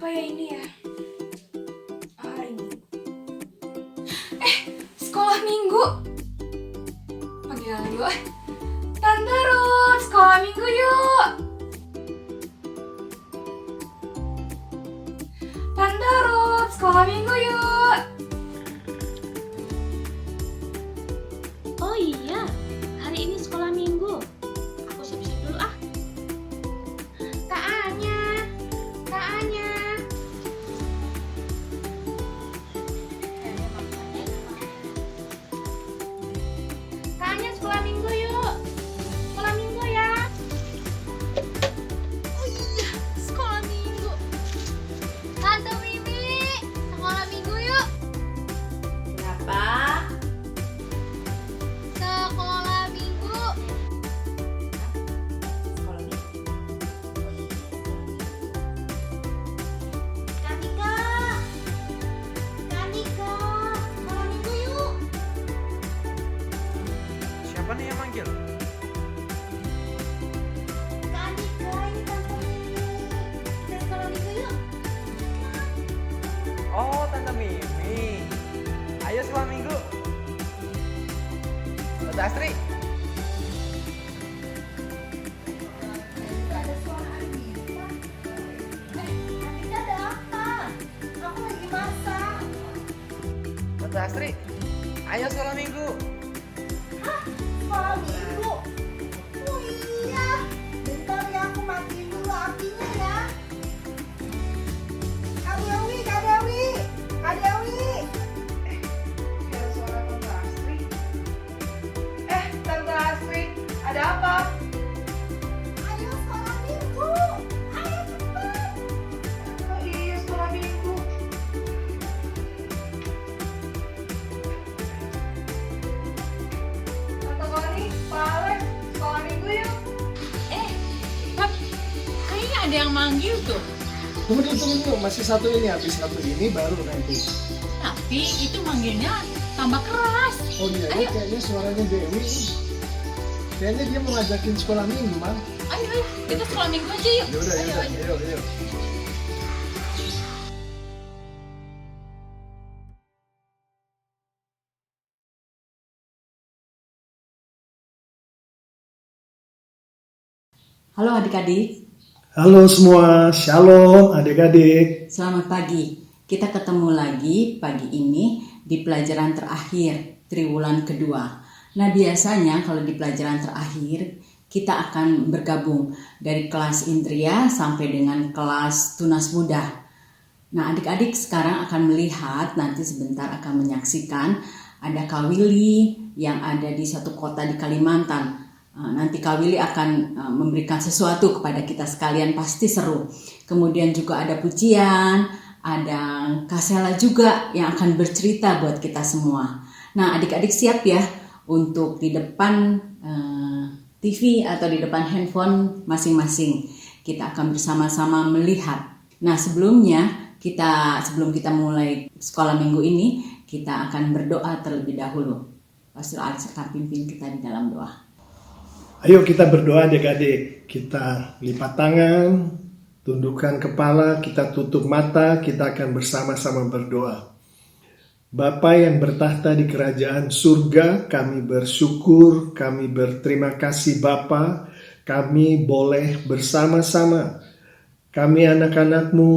Apa ya ini ya? Ini. Sekolah minggu. Panggilan dulu. Tante Ruth, sekolah minggu yuk. Tante Ruth, sekolah minggu yuk. Oh iya, hari ini sekolah minggu. Aku siap-siap dulu ah. Kak Anya. Kak Anya sekolah minggu yuk. Sekolah minggu ya. Oh iya, sekolah minggu. Tante Mimi, sekolah minggu yuk. Kenapa? Sekolah minggu. Sekolah minggu. Kanika, sekolah minggu yuk. Siapa nih yang manggil? Kanika, ini Tante Mimi. Kita sekolah minggu yuk. Oh, Tante Mimi. Ayo sekolah minggu. Tante Astri. Ada suara Anissa. Anissa ada apa? Aku lagi masak. Tante Astri. Ayo sekolah minggu. Sekolah minggu. Oh iya. Bentar ya, aku matiin dulu apinya ya. Kak Dewi. Ada suara Tante Astri. Tante Astri, ada apa? Ayo sekolah minggu. Ayo cepat. Oh iya, sekolah minggu. Tante Koni, Pak Alex, sekolah minggu yuk. Pap, kayaknya ada yang manggil tuh. Tunggu dulu, masih satu ini, habis satu ini baru nanti. Tapi itu manggilnya tambah keras. Oh iya, Ayo. ini kayaknya suaranya Dewi. Kayaknya dia mau ngajakin sekolah minggu, Bang. Ayo, kita sekolah minggu aja yuk. Yaudah, ayo. Halo adik-adik, Halo semua, shalom adik-adik. selamat pagi. Kita ketemu lagi pagi ini di pelajaran terakhir triwulan kedua. Nah biasanya kalau di pelajaran terakhir kita akan bergabung dari kelas Indria sampai dengan kelas Tunas Muda. Nah adik-adik sekarang akan melihat, nanti sebentar akan menyaksikan ada Kak Willy yang ada di satu kota di Kalimantan. Nanti Kak Willy akan memberikan sesuatu kepada kita sekalian, pasti seru. Kemudian juga ada pujian, ada Kak Sela juga yang akan bercerita buat kita semua. Nah adik-adik siap ya untuk di depan TV atau di depan handphone masing-masing. Kita akan bersama-sama melihat. Nah sebelum kita mulai sekolah minggu ini, kita akan berdoa terlebih dahulu. Pastor Alex akan pimpin kita di dalam doa. Ayo kita berdoa adik-adik. Kita lipat tangan, tundukkan kepala, kita tutup mata, kita akan bersama-sama berdoa. Bapa yang bertahta di kerajaan surga, kami bersyukur, kami berterima kasih Bapa, kami boleh bersama-sama. Kami anak-anak-Mu,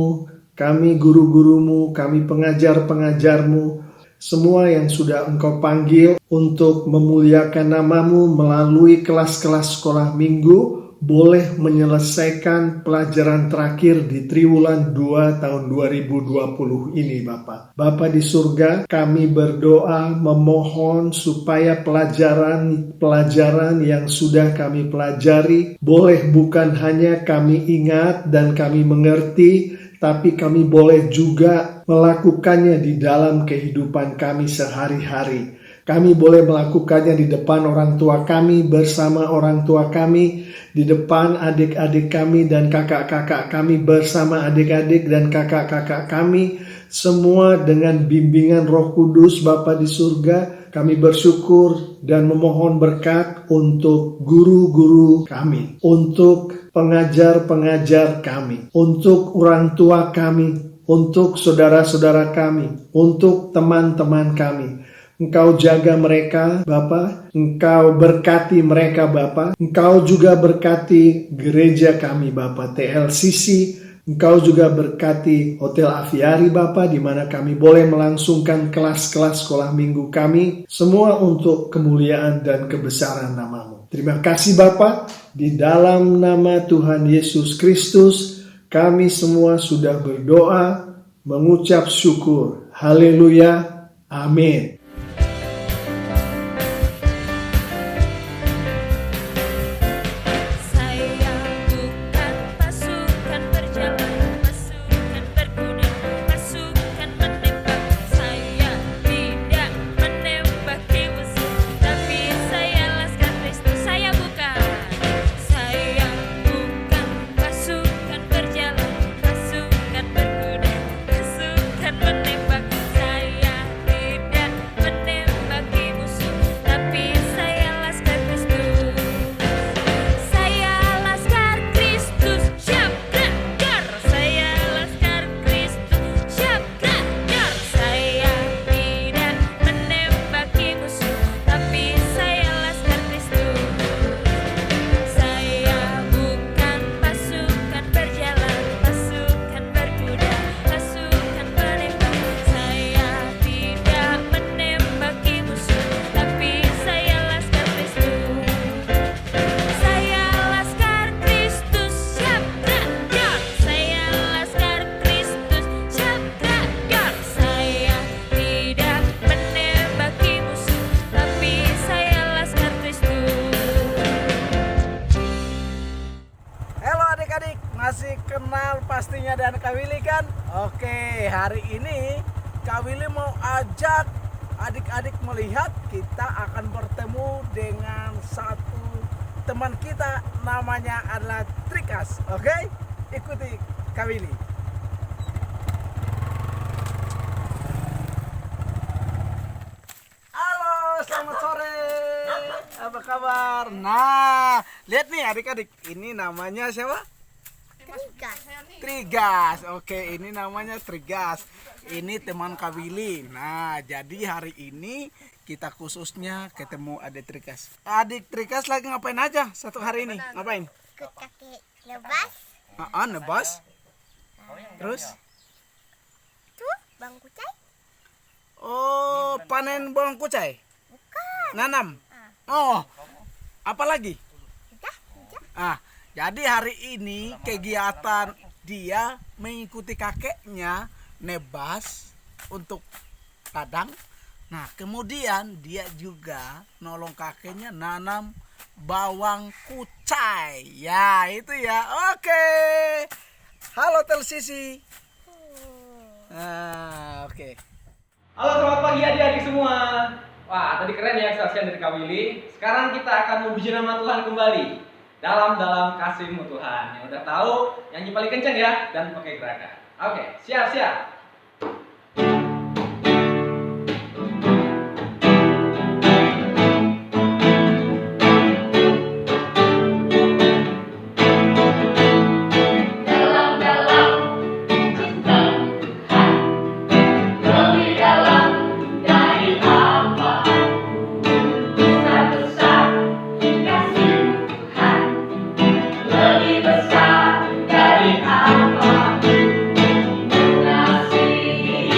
kami guru-gurumu, kami pengajar-pengajarmu, semua yang sudah Engkau panggil untuk memuliakan nama-Mu melalui kelas-kelas sekolah minggu, boleh menyelesaikan pelajaran terakhir di triwulan 2 tahun 2020 ini Bapak. Bapak di surga, kami berdoa memohon supaya pelajaran yang sudah kami pelajari boleh bukan hanya kami ingat dan kami mengerti, tapi kami boleh juga melakukannya di dalam kehidupan kami sehari-hari. Kami boleh melakukannya di depan orang tua kami, bersama orang tua kami, di depan adik-adik kami dan kakak-kakak kami, bersama adik-adik dan kakak-kakak kami, semua dengan bimbingan Roh Kudus Bapa di surga. Kami bersyukur dan memohon berkat untuk guru-guru kami, untuk pengajar-pengajar kami, untuk orang tua kami, untuk saudara-saudara kami, untuk teman-teman kami. Engkau jaga mereka, Bapa. Engkau berkati mereka, Bapa. Engkau juga berkati gereja kami, Bapa, TLCC. Engkau juga berkati Hotel Aviari, Bapa, di mana kami boleh melangsungkan kelas-kelas sekolah minggu kami. Semua untuk kemuliaan dan kebesaran nama-Mu. Terima kasih, Bapa. Di dalam nama Tuhan Yesus Kristus, kami semua sudah berdoa, mengucap syukur. Haleluya. Amin. Masih kenal pastinya dan Kak Willy kan? Oke, hari ini Kak Willy mau ajak adik-adik melihat kita akan bertemu dengan satu teman kita, namanya adalah Trikas. Oke, ikuti Kak Willy. Halo, selamat sore. Apa kabar? Nah, lihat nih adik-adik, ini namanya siapa? Trigas. Oke, ini namanya Trigas. Ini teman Kak Willy. Nah, jadi hari ini kita khususnya ketemu adik Trigas. Adik Trigas lagi ngapain aja satu hari ini? Ngapain? Ikut kakek nebas. Nebas. Terus? Tuh, bang kucai. Oh, panen bawang kucai? Bukan. Nanam? Oh, apa lagi? Udah. Jadi hari ini kegiatan dia mengikuti kakeknya nebas untuk ladang. Nah, kemudian dia juga nolong kakeknya nanam bawang kucai. Ya, itu ya. Oke. Halo Telsisi. Oke. Halo, selamat pagi adik-adik semua. Wah, tadi keren ya kesaksian dari Kak Willy. Sekarang kita akan memuji nama Tuhan kembali. Dalam kasih-Mu Tuhan. Yang udah tahu, nyanyi paling kenceng ya, dan pakai gerakan. Oke, siap-siap. Besar dari apa? Kasih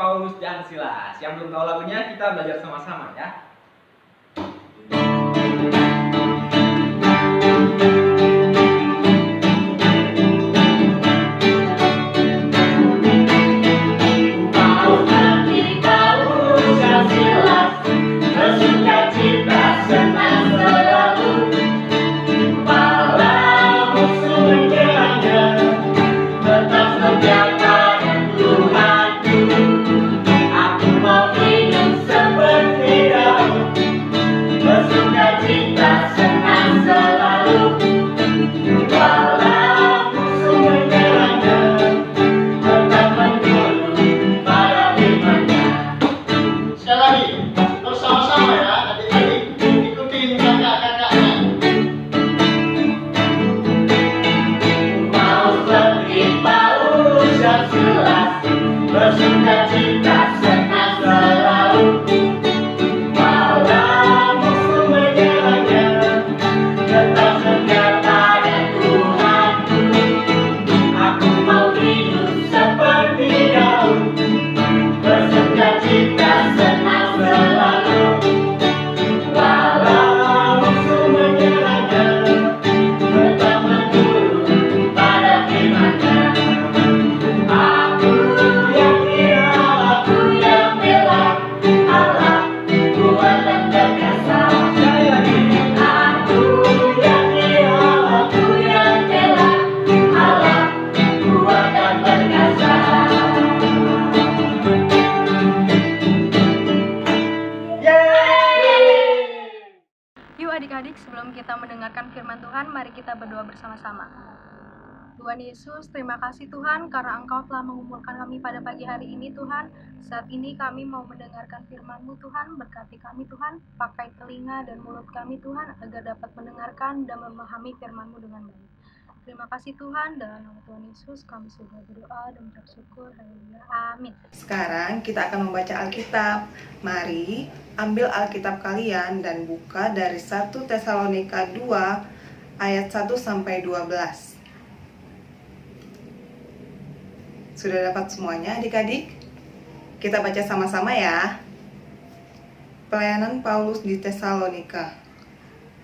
Paulus dan Silas. Yang belum tahu lagunya, kita belajar sama-sama ya. Adik-adik, sebelum kita mendengarkan firman Tuhan, mari kita berdoa bersama-sama. Tuhan Yesus, terima kasih Tuhan karena Engkau telah mengumpulkan kami pada pagi hari ini Tuhan. Saat ini kami mau mendengarkan firman-Mu Tuhan, berkati kami Tuhan, pakai telinga dan mulut kami Tuhan agar dapat mendengarkan dan memahami firman-Mu dengan baik. Terima kasih Tuhan, dalam nama Tuhan Yesus kami sudah berdoa dan bersyukur. Haleluya. Amin. Sekarang kita akan membaca Alkitab. Mari ambil Alkitab kalian dan buka dari 1 Tesalonika 2 ayat 1 sampai 12. Sudah dapat semuanya adik-adik? Kita baca sama-sama ya. Pelayanan Paulus di Tesalonika.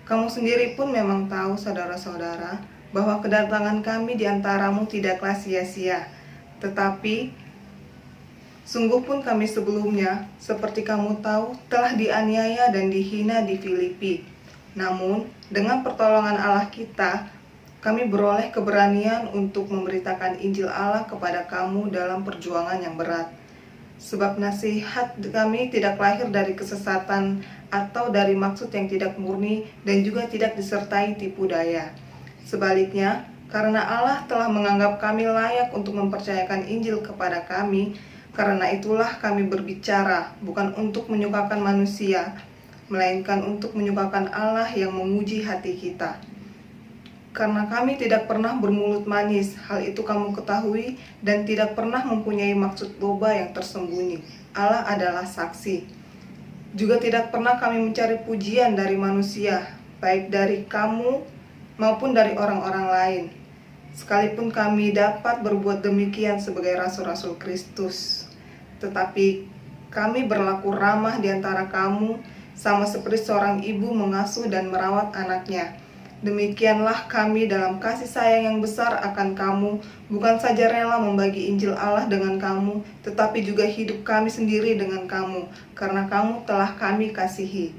Kamu sendiri pun memang tahu saudara-saudara bahwa kedatangan kami di antaramu tidaklah sia-sia. Tetapi sungguh pun kami sebelumnya, seperti kamu tahu, telah dianiaya dan dihina di Filipi. Namun, dengan pertolongan Allah kita, kami beroleh keberanian untuk memberitakan Injil Allah kepada kamu dalam perjuangan yang berat. Sebab nasihat kami tidak lahir dari kesesatan atau dari maksud yang tidak murni dan juga tidak disertai tipu daya. Sebaliknya, karena Allah telah menganggap kami layak untuk mempercayakan Injil kepada kami, karena itulah kami berbicara, bukan untuk menyukakan manusia, melainkan untuk menyukakan Allah yang menguji hati kita. Karena kami tidak pernah bermulut manis, hal itu kamu ketahui, dan tidak pernah mempunyai maksud loba yang tersembunyi. Allah adalah saksi. Juga tidak pernah kami mencari pujian dari manusia, baik dari kamu maupun dari orang-orang lain. Sekalipun kami dapat berbuat demikian sebagai rasul-rasul Kristus, tetapi kami berlaku ramah di antara kamu, sama seperti seorang ibu mengasuh dan merawat anaknya. Demikianlah kami dalam kasih sayang yang besar akan kamu, bukan saja rela membagi Injil Allah dengan kamu, tetapi juga hidup kami sendiri dengan kamu, karena kamu telah kami kasihi.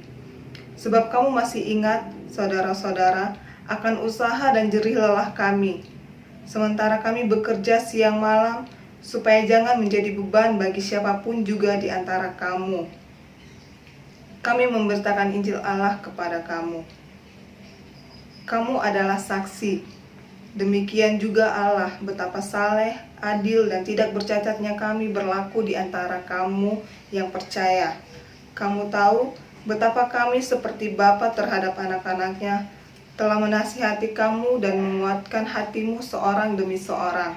Sebab kamu masih ingat, saudara-saudara, akan usaha dan jerih lelah kami, sementara kami bekerja siang malam, supaya jangan menjadi beban bagi siapapun juga di antara kamu. Kami memberitakan Injil Allah kepada kamu. Kamu adalah saksi. Demikian juga Allah, betapa saleh, adil, dan tidak bercacatnya kami berlaku di antara kamu yang percaya. Kamu tahu betapa kami seperti bapa terhadap anak-anaknya, telah menasihati kamu dan menguatkan hatimu seorang demi seorang,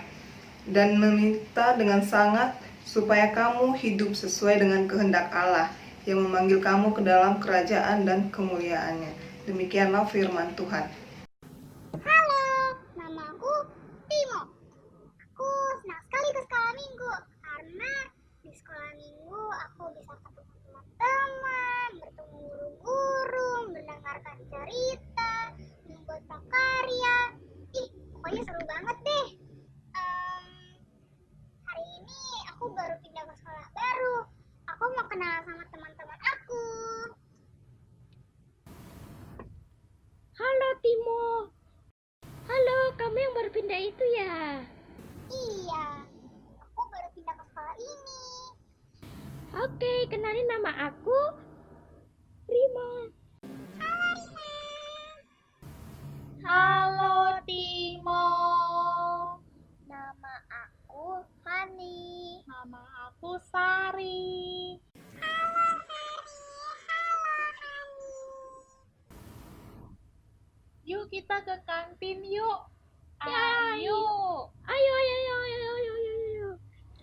dan meminta dengan sangat supaya kamu hidup sesuai dengan kehendak Allah yang memanggil kamu ke dalam kerajaan dan kemuliaannya. Demikianlah firman Tuhan. Halo, namaku Timo. Aku senang sekali ke sekolah minggu karena di sekolah minggu aku bisa ketemu teman-teman, bertemu guru-guru, mendengarkan cerita, membuat prakarya. Ih, pokoknya seru banget deh. Hari ini aku baru pindah ke sekolah baru. Aku mau kenal sama teman-teman aku. Halo Timo. Halo, kamu yang baru pindah itu ya? Iya, aku baru pindah ke sekolah ini. Oke, kenalin nama aku Rima. Halo Timo. Nama aku Hani. Nama aku Sari. Halo Sari. Halo Hani. Yuk kita ke kantin yuk. Ayo. Ayo.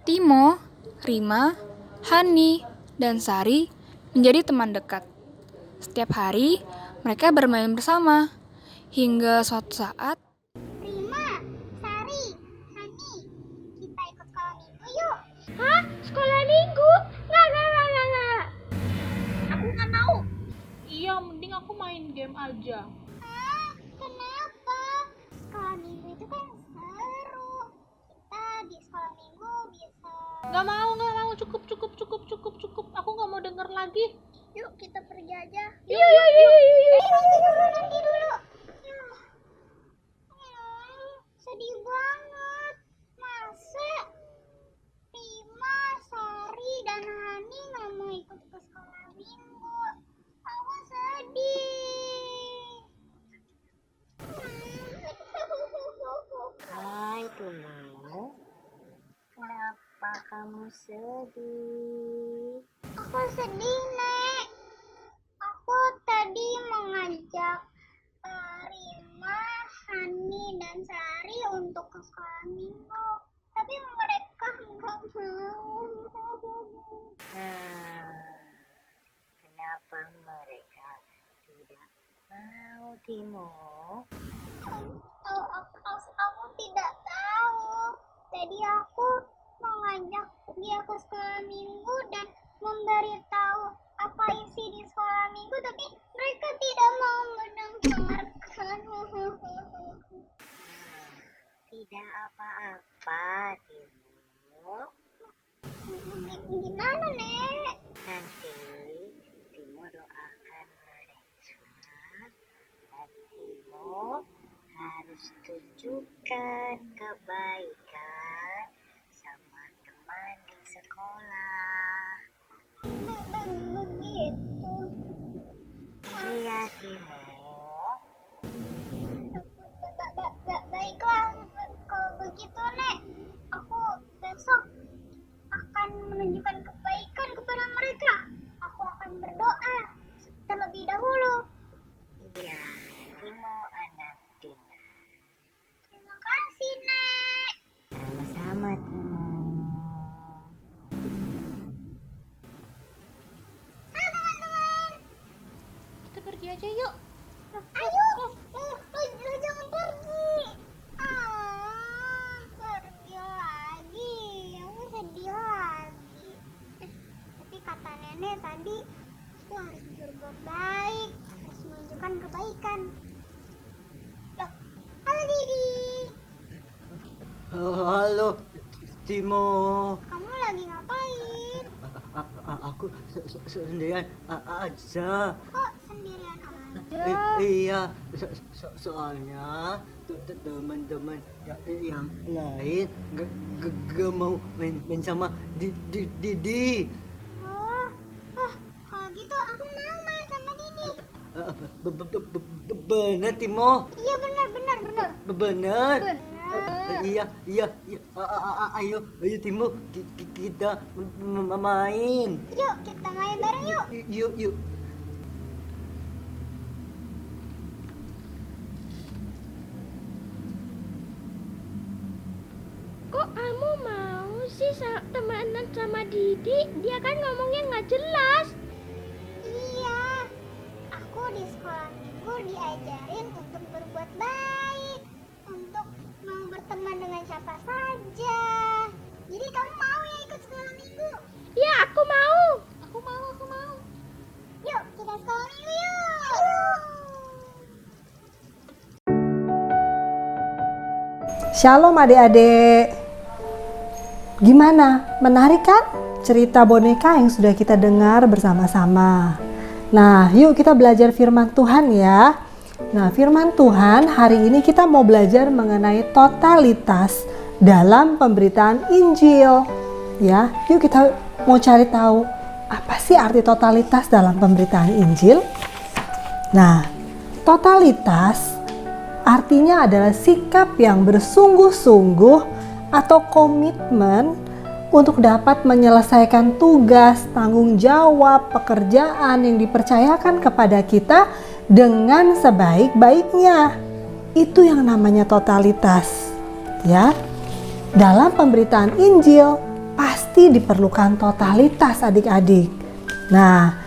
Timo, Rima, Hani, dan Sari menjadi teman dekat. Setiap hari mereka bermain bersama hingga suatu saat Rima, Sari, Hani, kita ikut sekolah minggu yuk. Hah? Sekolah minggu? Nggak. Aku nggak mau. Iya, mending aku main game aja. Hah? Kenapa? Sekolah minggu itu kan seru. Kita di sekolah minggu bisa. Nggak mau. Cukup. Aku nggak mau denger lagi. Yuk kita pergi aja. Yuk. Nanti dulu. Sedih banget. Masa Rima, Sari, dan Hani nggak mau ikut ke sekolah minggu. Aku sedih. Hai Timo, kenapa kamu sedih? Aku sedih, Nek. Aku tadi mengajak Rima, Hani, dan Sari untuk ke sekolah minggu. Tapi mereka nggak mau. Kenapa mereka tidak mau Timo? Aku tidak tahu. Jadi aku mengajak dia ke sekolah minggu dan memberitahu apa isi di sekolah minggu, tapi mereka tidak mau mendengarkan. Tidak apa-apa Timo. Gimana, Nek? Nanti Timo doakan mereka dan Timo harus tunjukkan kebaikan sama teman di sekolah. Begitu. Iya Timo. Baiklah, kalau begitu, Nek. Aku besok akan menunjukkan kebaikan kepada mereka. Aku akan berdoa terlebih dahulu. Iya, Timo anak Tina. Terima kasih, Nek. Sama-sama Timo. Halo, teman-teman. Kita pergi aja yuk. Ayo. Lo jangan pergi. Pergi lagi. Aku sedih lagi. Tapi kata nenek tadi, aku harus berbuat baik. Harus menunjukkan kebaikan. Loh, halo Didi. Halo, Timo. Kamu lagi ngapain? Aku sendirian aja. Kok sendirian aja? Iya, soalnya teman-teman yang lain gak mau main sama Didi. Kalau gitu aku mau main sama Didi. Bener, Timo. Iya benar. Bener. Iya. Ayo Timo, kita main. Yuk kita main bareng yuk. Yuk. Kok kamu mau sih temenan sama Didi? Dia kan ngomongnya nggak jelas. Iya, aku di sekolah minggu diajarin untuk berbuat baik, untuk mau berteman dengan siapa saja. Jadi kamu mau ya ikut sekolah minggu? Ya, aku Shalom adik-adik. Gimana? Menarik kan cerita boneka yang sudah kita dengar bersama-sama? Nah, yuk kita belajar firman Tuhan ya. Nah, firman Tuhan hari ini kita mau belajar mengenai totalitas dalam pemberitaan Injil. Ya, yuk kita mau cari tahu apa sih arti totalitas dalam pemberitaan Injil? Nah, totalitas artinya adalah sikap yang bersungguh-sungguh atau komitmen untuk dapat menyelesaikan tugas, tanggung jawab, pekerjaan yang dipercayakan kepada kita dengan sebaik-baiknya. Itu yang namanya totalitas. Ya. Dalam pemberitaan Injil pasti diperlukan totalitas adik-adik. Nah,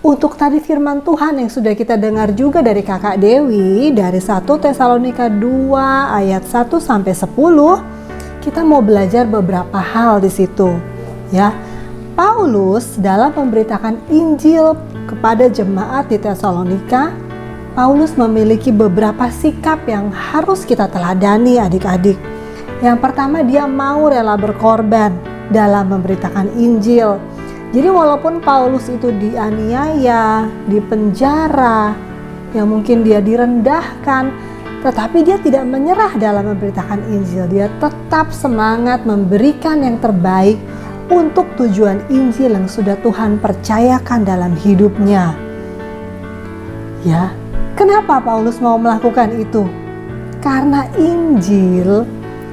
untuk tadi firman Tuhan yang sudah kita dengar juga dari Kakak Dewi dari 1 Tesalonika 2 ayat 1 sampai 10, kita mau belajar beberapa hal di situ. Ya. Paulus dalam memberitakan Injil kepada jemaat di Tesalonika, Paulus memiliki beberapa sikap yang harus kita teladani adik-adik. Yang pertama, dia mau rela berkorban dalam memberitakan Injil. Jadi walaupun Paulus itu dianiaya, dipenjara, yang mungkin dia direndahkan, tetapi dia tidak menyerah dalam memberitakan Injil. Dia tetap semangat memberikan yang terbaik untuk tujuan Injil yang sudah Tuhan percayakan dalam hidupnya. Ya, kenapa Paulus mau melakukan itu? Karena Injil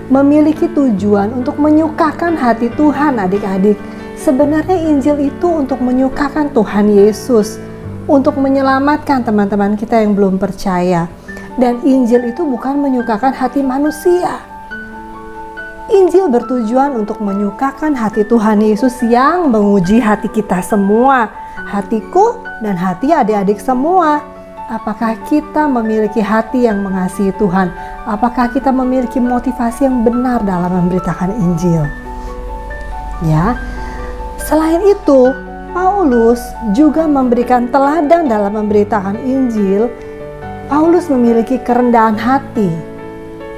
memiliki tujuan untuk menyukakan hati Tuhan adik-adik. Sebenarnya Injil itu untuk menyukakan Tuhan Yesus, untuk menyelamatkan teman-teman kita yang belum percaya. Dan Injil itu bukan menyukakan hati manusia. Injil bertujuan untuk menyukakan hati Tuhan Yesus yang menguji hati kita semua, hatiku dan hati adik-adik semua. Apakah kita memiliki hati yang mengasihi Tuhan? Apakah kita memiliki motivasi yang benar dalam memberitakan Injil? Ya. Selain itu, Paulus juga memberikan teladan dalam memberitakan Injil. Paulus memiliki kerendahan hati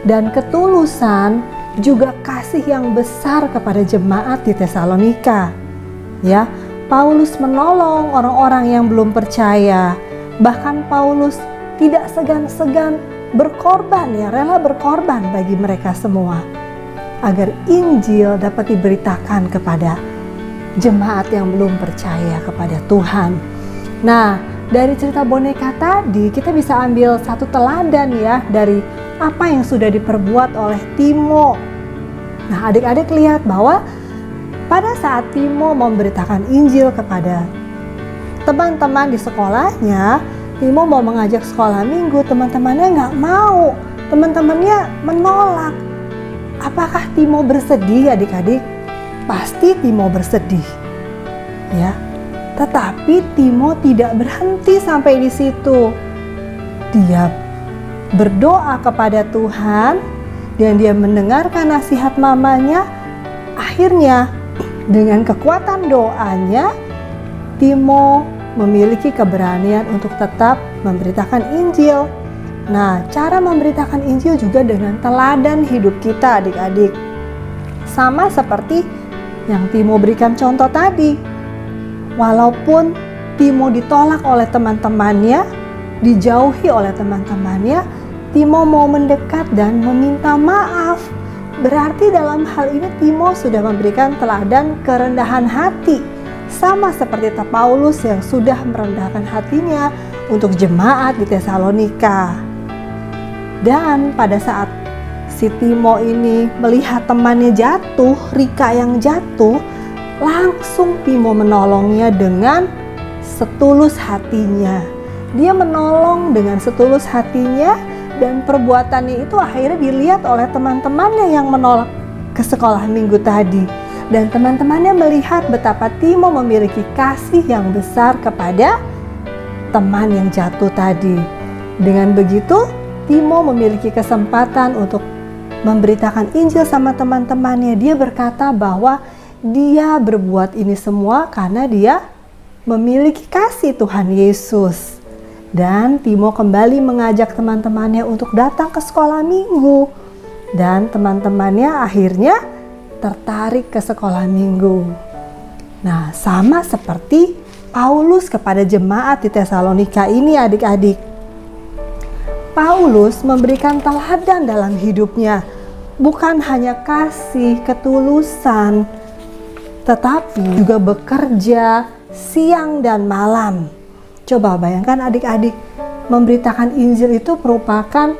dan ketulusan, juga kasih yang besar kepada jemaat di Tesalonika. Ya, Paulus menolong orang-orang yang belum percaya. Bahkan Paulus tidak segan-segan berkorban, ya, rela berkorban bagi mereka semua agar Injil dapat diberitakan kepada jemaat yang belum percaya kepada Tuhan. Nah, dari cerita boneka tadi kita bisa ambil satu teladan ya dari apa yang sudah diperbuat oleh Timo. Nah, adik-adik lihat bahwa pada saat Timo memberitakan Injil kepada teman-teman di sekolahnya, Timo mau mengajak sekolah minggu, teman-temannya nggak mau, teman-temannya menolak. Apakah Timo bersedih adik-adik? Pasti Timo bersedih. Ya. Tetapi Timo tidak berhenti sampai di situ. Dia berdoa kepada Tuhan dan dia mendengarkan nasihat mamanya. Akhirnya dengan kekuatan doanya, Timo memiliki keberanian untuk tetap memberitakan Injil. Nah, cara memberitakan Injil juga dengan teladan hidup kita adik-adik. Sama seperti yang Timo berikan contoh tadi. Walaupun Timo ditolak oleh teman-temannya, dijauhi oleh teman-temannya, Timo mau mendekat dan meminta maaf. Berarti dalam hal ini Timo sudah memberikan teladan kerendahan hati. Sama seperti Paulus yang sudah merendahkan hatinya untuk jemaat di Tesalonika. Dan pada saat si Timo ini melihat temannya jatuh, Rika yang jatuh, langsung Timo menolongnya dengan setulus hatinya. Dia menolong dengan setulus hatinya dan perbuatannya itu akhirnya dilihat oleh teman-temannya yang menolak ke sekolah minggu tadi. Dan teman-temannya melihat betapa Timo memiliki kasih yang besar kepada teman yang jatuh tadi. Dengan begitu, Timo memiliki kesempatan untuk memberitakan Injil sama teman-temannya. Dia berkata bahwa dia berbuat ini semua karena dia memiliki kasih Tuhan Yesus. Dan Timo kembali mengajak teman-temannya untuk datang ke sekolah minggu dan teman-temannya akhirnya tertarik ke sekolah minggu. Nah, sama seperti Paulus kepada jemaat di Tesalonika ini adik-adik. Paulus memberikan teladan dalam hidupnya, bukan hanya kasih ketulusan, tetapi juga bekerja siang dan malam. Coba bayangkan adik-adik, memberitakan Injil itu merupakan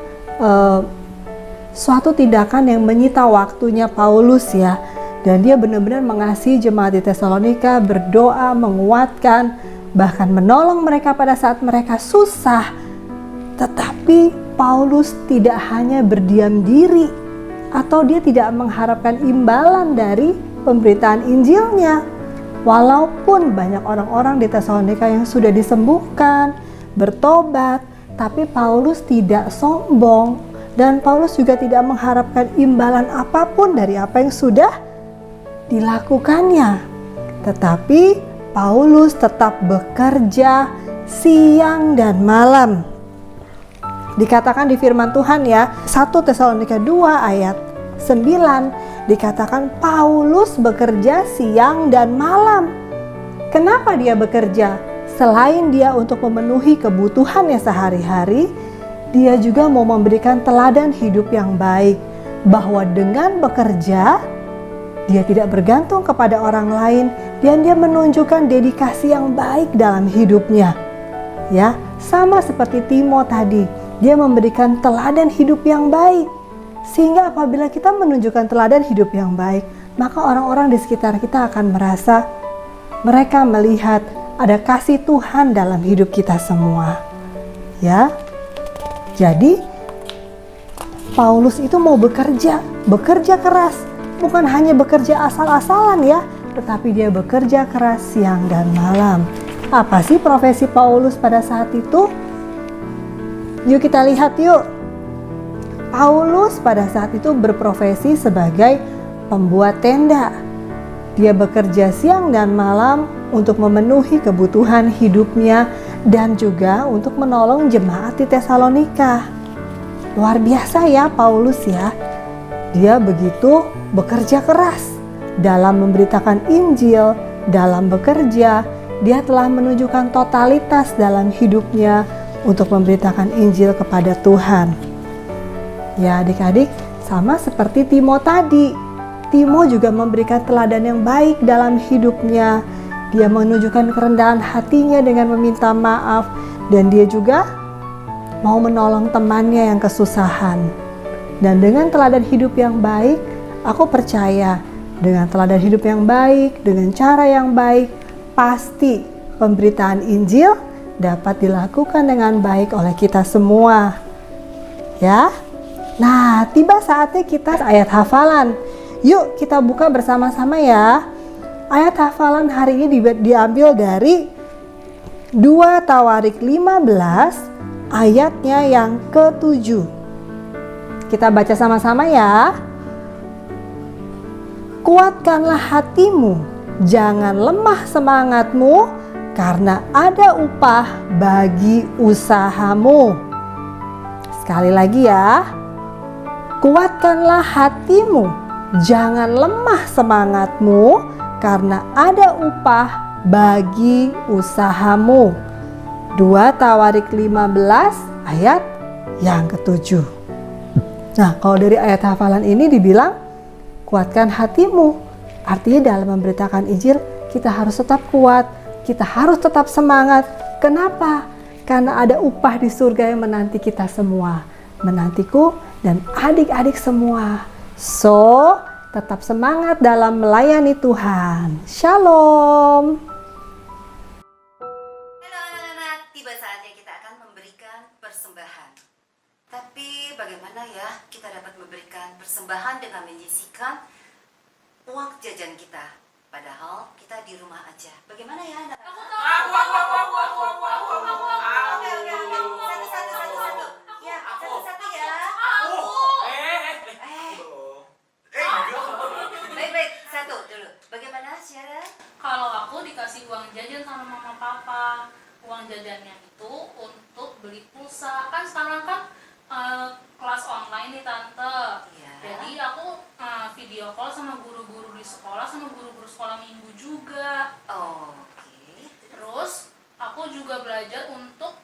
suatu tindakan yang menyita waktunya Paulus ya. Dan dia benar-benar mengasihi jemaat di Tesalonika, berdoa, menguatkan, bahkan menolong mereka pada saat mereka susah. Tetapi Paulus tidak hanya berdiam diri atau dia tidak mengharapkan imbalan dari pemberitaan Injilnya. Walaupun banyak orang-orang di Tesalonika yang sudah disembuhkan, bertobat, tapi Paulus tidak sombong dan Paulus juga tidak mengharapkan imbalan apapun dari apa yang sudah dilakukannya. Tetapi Paulus tetap bekerja siang dan malam. Dikatakan di firman Tuhan ya, 1 Tesalonika 2 ayat 9 dikatakan Paulus bekerja siang dan malam. Kenapa dia bekerja? Selain dia untuk memenuhi kebutuhannya sehari-hari, dia juga mau memberikan teladan hidup yang baik, bahwa dengan bekerja dia tidak bergantung kepada orang lain dan dia menunjukkan dedikasi yang baik dalam hidupnya. Ya, sama seperti Timo tadi. Dia memberikan teladan hidup yang baik. Sehingga apabila kita menunjukkan teladan hidup yang baik, maka orang-orang di sekitar kita akan merasa mereka melihat ada kasih Tuhan dalam hidup kita semua. Ya. Jadi Paulus itu mau bekerja keras, bukan hanya bekerja asal-asalan ya, tetapi dia bekerja keras siang dan malam. Apa sih profesi Paulus pada saat itu? Yuk kita lihat yuk. Paulus pada saat itu berprofesi sebagai pembuat tenda. Dia bekerja siang dan malam untuk memenuhi kebutuhan hidupnya dan juga untuk menolong jemaat di Tesalonika. Luar biasa ya Paulus ya. Dia begitu bekerja keras dalam memberitakan Injil, dalam bekerja. Dia telah menunjukkan totalitas dalam hidupnya untuk memberitakan Injil kepada Tuhan. Ya adik-adik, sama seperti Timo tadi. Timo juga memberikan teladan yang baik dalam hidupnya. Dia menunjukkan kerendahan hatinya dengan meminta maaf. Dan dia juga mau menolong temannya yang kesusahan. Dan dengan teladan hidup yang baik, aku percaya dengan teladan hidup yang baik, dengan cara yang baik, pasti pemberitaan Injil dapat dilakukan dengan baik oleh kita semua. Ya. Nah, tiba saatnya kita ayat hafalan. Yuk kita buka bersama-sama ya. Ayat hafalan hari ini diambil dari 2 Tawarik 15 ayatnya yang ke-7. Kita baca sama-sama ya. Kuatkanlah hatimu, jangan lemah semangatmu, karena ada upah bagi usahamu. Sekali lagi ya. Kuatkanlah hatimu, jangan lemah semangatmu, karena ada upah bagi usahamu. 2 Tawarik 15 ayat yang ke-7. Nah, kalau dari ayat hafalan ini dibilang kuatkan hatimu. Artinya dalam memberitakan Injil kita harus tetap kuat. Kita harus tetap semangat. Kenapa? Karena ada upah di surga yang menanti kita semua. Menantiku dan adik-adik semua. So, tetap semangat dalam melayani Tuhan. Shalom. Halo anak-anak, tiba saatnya kita akan memberikan persembahan. Tapi bagaimana ya kita dapat memberikan persembahan dengan menyisihkan uang jajan kita? Padahal kita di rumah aja. Bagaimana ya anak? Satu. Ya, satu ya. Baik, satu dulu. Bagaimana Syara? Kalau aku dikasih uang jajan sama mama papa, uang jajannya itu untuk beli pulsa. Kan sekarang kan kelas online nih Tante. Iya. Jadi aku video call sama guru-guru di sekolah, sama guru-guru sekolah minggu juga. Oke. Terus aku juga belajar untuk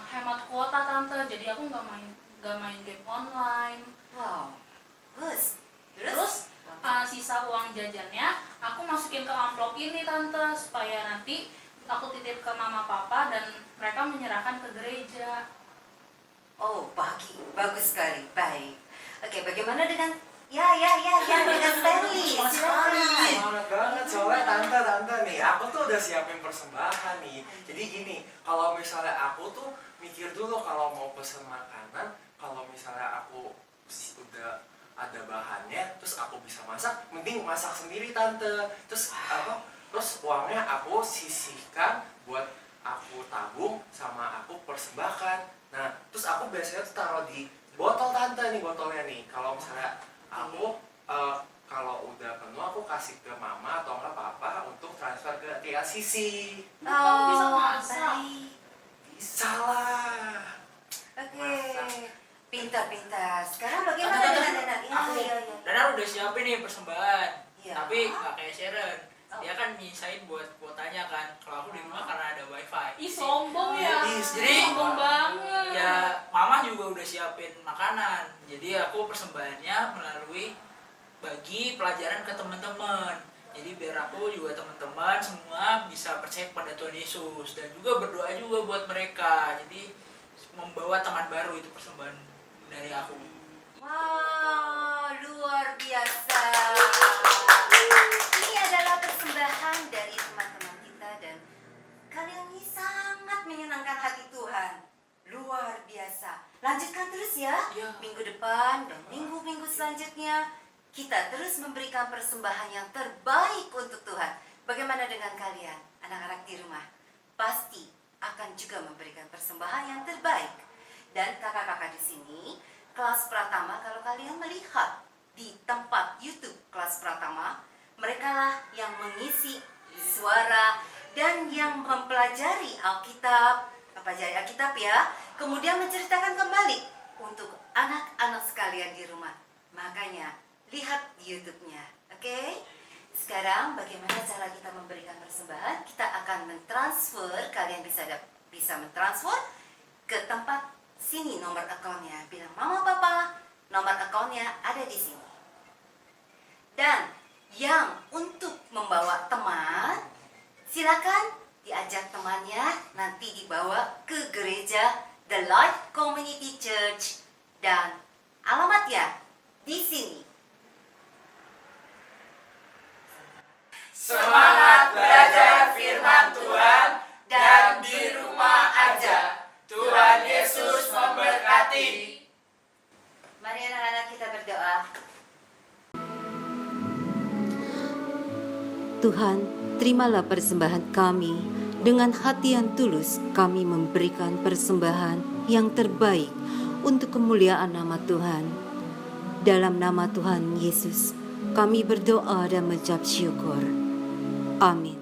hemat kuota Tante. Jadi aku nggak main game online. Wow. Bagus. Terus sisa uang jajannya aku masukin ke amplop ini Tante, supaya nanti aku titip ke mama papa dan mereka menyerahkan ke gereja. Oh, bagus sekali. Baik. Oke, bagaimana dengan dengan Stanley? Semangat banget soalnya tante nih, aku tuh udah siapin persembahan nih. Jadi gini, kalau misalnya aku tuh mikir dulu kalau mau pesen makanan, kalau misalnya aku udah ada bahannya, terus aku bisa masak, mending masak sendiri tante. Terus uangnya aku sisihkan buat aku tabung sama aku persembahkan. Nah, terus aku biasanya tuh taruh di botol tante nih, botolnya nih. Kalau misalnya aku kalau udah penuh aku kasih ke mama atau enggak papa untuk transfer ke TLCC. Kamu bisa masak? Bisa lah. Oke. Pintar. Sekarang bagaimana dengan Danar? Danar udah siapin nih persembahan. Iya. Tapi nggak kayak Sharon. Dia kan nyisain buat kuotanya kan. Kalau aku di rumah karena ada wifi. Ih, sombong ya. Jadi sombong banget. Ya mama juga udah siapin makanan. Jadi aku persembahannya melalui bagi pelajaran ke teman-teman. Jadi biar aku juga teman-teman semua bisa percaya pada Tuhan Yesus dan juga berdoa juga buat mereka. Jadi membawa teman baru itu persembahan dari aku. Wow, luar biasa. Ini adalah persembahan dari teman-teman kita dan kalian ini sangat menyenangkan hati Tuhan. Luar biasa. Lanjutkan terus ya. Minggu depan dan minggu-minggu selanjutnya kita terus memberikan persembahan yang terbaik untuk Tuhan. Bagaimana dengan kalian, anak-anak di rumah? Pasti akan juga memberikan persembahan yang terbaik. Dan kakak-kakak di sini, kelas Pratama, kalau kalian melihat di tempat YouTube kelas Pratama, mereka lah yang mengisi suara dan yang mempelajari Alkitab ya, kemudian menceritakan kembali untuk anak-anak sekalian di rumah. Makanya lihat di YouTube-nya, oke? Sekarang bagaimana cara kita memberikan persembahan? Kita akan mentransfer, kalian bisa mentransfer ke tempat sini nomor akunnya. Bilang mama papa, nomor akunnya ada di sini. Dan yang untuk membawa teman, silakan diajak temannya nanti dibawa ke gereja The Light Community Church dan alamatnya di sini. Semangat belajar firman Tuhan dan di rumah aja. Tuhan Yesus memberkati. Mari anak-anak kita berdoa. Tuhan, terimalah persembahan kami. Dengan hati yang tulus kami memberikan persembahan yang terbaik untuk kemuliaan nama Tuhan. Dalam nama Tuhan Yesus, kami berdoa dan mengucap syukur. Amin.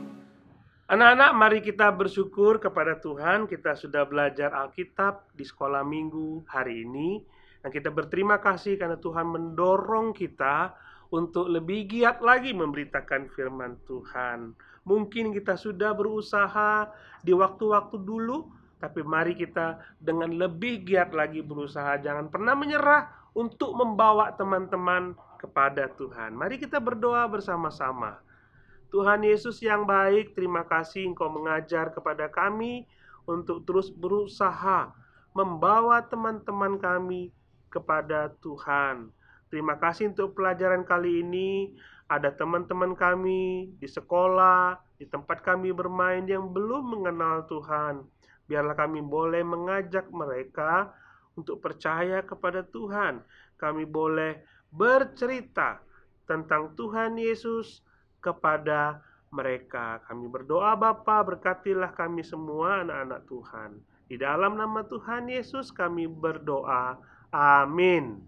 Anak-anak, mari kita bersyukur kepada Tuhan. Kita sudah belajar Alkitab di sekolah minggu hari ini. Dan kita berterima kasih karena Tuhan mendorong kita untuk lebih giat lagi memberitakan firman Tuhan. Mungkin kita sudah berusaha di waktu-waktu dulu, tapi mari kita dengan lebih giat lagi berusaha. Jangan pernah menyerah untuk membawa teman-teman kepada Tuhan. Mari kita berdoa bersama-sama. Tuhan Yesus yang baik, terima kasih Engkau mengajar kepada kami untuk terus berusaha membawa teman-teman kami kepada Tuhan. Terima kasih untuk pelajaran kali ini. Ada teman-teman kami di sekolah, di tempat kami bermain yang belum mengenal Tuhan. Biarlah kami boleh mengajak mereka untuk percaya kepada Tuhan. Kami boleh bercerita tentang Tuhan Yesus kepada mereka. Kami berdoa Bapa, berkatilah kami semua anak-anak Tuhan. Di dalam nama Tuhan Yesus kami berdoa. Amin.